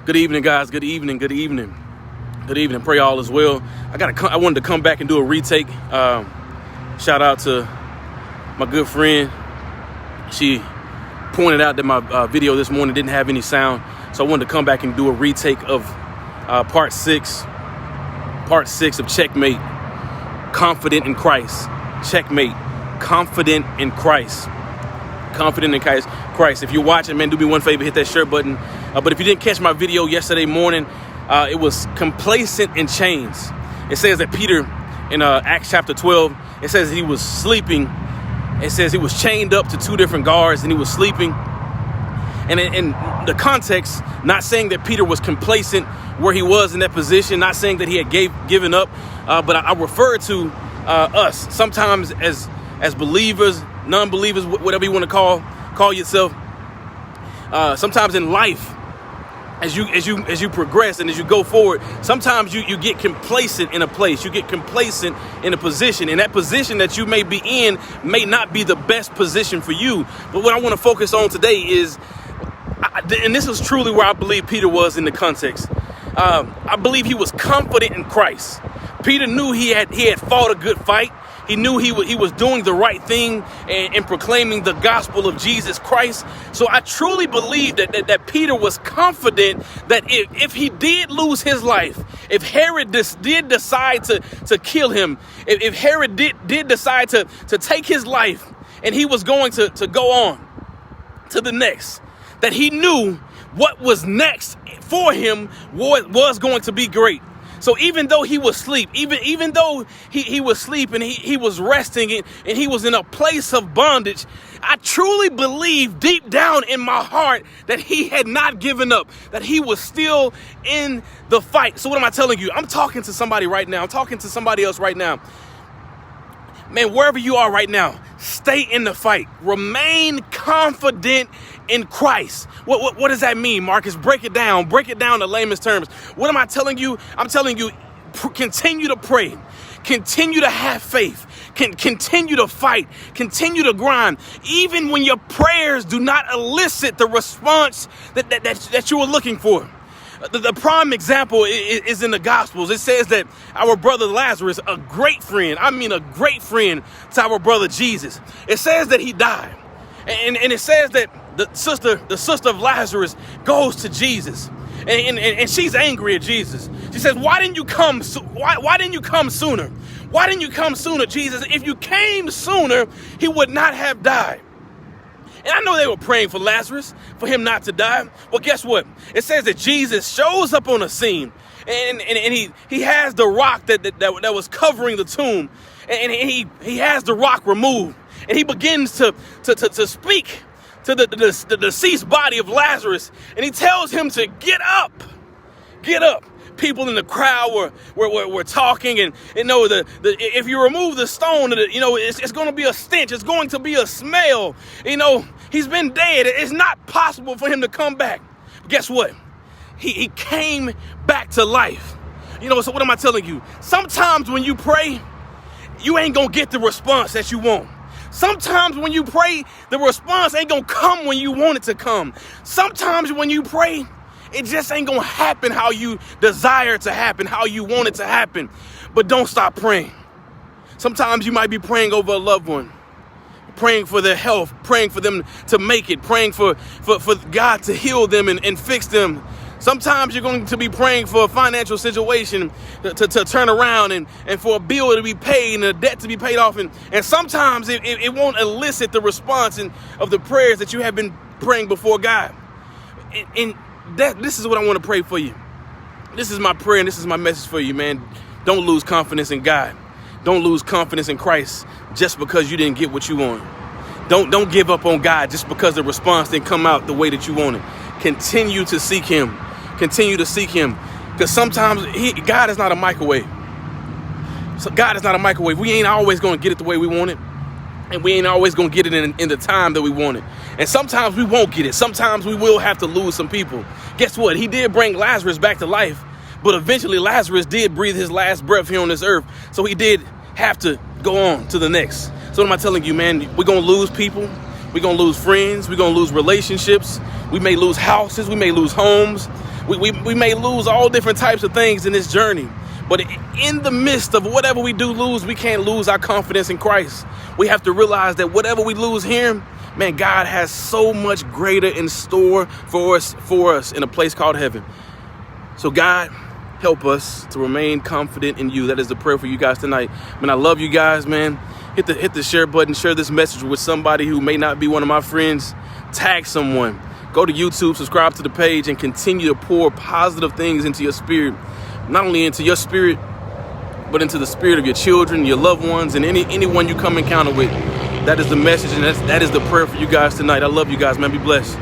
Good evening, guys. Good evening. Good evening. Good evening. Pray all is well. I wanted to come back and do a retake. Shout out to my good friend. She pointed out that my video this morning didn't have any sound, so I wanted to come back and do a retake of part six of Checkmate. Confident in Christ. Checkmate. Confident in Christ. Confident in Christ. If you're watching, man, do me one favor, hit that share button. But if you didn't catch my video yesterday morning, it was complacent in chains. It says that Peter in Acts chapter 12, it says he was sleeping. It says he was chained up to two different guards and he was sleeping. And in the context, not saying that Peter was complacent where he was in that position, not saying that he had given up, but I refer to us sometimes as believers, non-believers, whatever you want to call yourself. Sometimes in life, as you progress and as you go forward, sometimes you get complacent in a place, you get complacent in a position, and that position that you may be in may not be the best position for you. But what I want to focus on today is, and this is truly where I believe Peter was in the context. I believe he was confident in Christ. Peter knew he had fought a good fight. He knew he was doing the right thing and proclaiming the gospel of Jesus Christ. So I truly believe that Peter was confident that if he did lose his life, if Herod did decide to kill him, if Herod did decide to take his life and he was going to go on to the next, that he knew what was next for him was going to be great. So even though he was asleep, even though he was sleeping, he was resting and he was in a place of bondage, I truly believe deep down in my heart that he had not given up, that he was still in the fight. So what am I telling you? I'm talking to somebody right now. I'm talking to somebody else right now. Man, wherever you are right now, stay in the fight. Remain confident in Christ. What does that mean, Marcus? Break it down to layman's terms. What am I telling you? I'm telling you, continue to pray. Continue to have faith. Continue to fight. Continue to grind. Even when your prayers do not elicit the response that you were looking for. The prime example is in the Gospels. It says that our brother Lazarus, a great friend to our brother Jesus, it says that he died. And it says that the sister of Lazarus goes to Jesus. And she's angry at Jesus. She says, why didn't you come? Why didn't you come sooner? Why didn't you come sooner, Jesus? If you came sooner, he would not have died. And I know they were praying for Lazarus, for him not to die. Well, guess what? It says that Jesus shows up on the scene, and he has the rock that was covering the tomb, and he has the rock removed, and he begins to speak to the deceased body of Lazarus, and he tells him to get up. People in the crowd were talking, and if you remove the stone, it's going to be a stench. It's going to be a smell. He's been dead. It's not possible for him to come back. Guess what? He came back to life. So what am I telling you? Sometimes when you pray, you ain't going to get the response that you want. Sometimes when you pray, the response ain't going to come when you want it to come. Sometimes when you pray, it just ain't going to happen how you desire it to happen, how you want it to happen. But don't stop praying. Sometimes you might be praying over a loved one, praying for their health, praying for them to make it, praying for God to heal them and fix them. Sometimes you're going to be praying for a financial situation to turn around and for a bill to be paid and a debt to be paid off. And sometimes it won't elicit the response of the prayers that you have been praying before God. And this is what I want to pray for you. This is my prayer and this is my message for you, man. Don't lose confidence in God. Don't lose confidence in Christ just because you didn't get what you wanted. Don't give up on God just because the response didn't come out the way that you wanted. Continue to seek him. Continue to seek him. Because sometimes God is not a microwave. So God is not a microwave. We ain't always going to get it the way we want it. And we ain't always going to get it in the time that we want it. And sometimes we won't get it. Sometimes we will have to lose some people. Guess what? He did bring Lazarus back to life. But eventually Lazarus did breathe his last breath here on this earth. So he did have to go on to the next. So what am I telling you, man? We're going to lose people. We're going to lose friends. We're going to lose relationships. We may lose houses. We may lose homes. We may lose all different types of things in this journey, but in the midst of whatever we do lose, we can't lose our confidence in Christ. We have to realize that whatever we lose here, man, God has so much greater in store for us in a place called heaven. So God, help us to remain confident in you. That is the prayer for you guys tonight. Man, I love you guys, man. Hit the share button, share this message with somebody who may not be one of my friends. Tag someone. Go to YouTube, subscribe to the page, and continue to pour positive things into your spirit. Not only into your spirit, but into the spirit of your children, your loved ones, and anyone you come encounter with. That is the message, and that is the prayer for you guys tonight. I love you guys, man. Be blessed.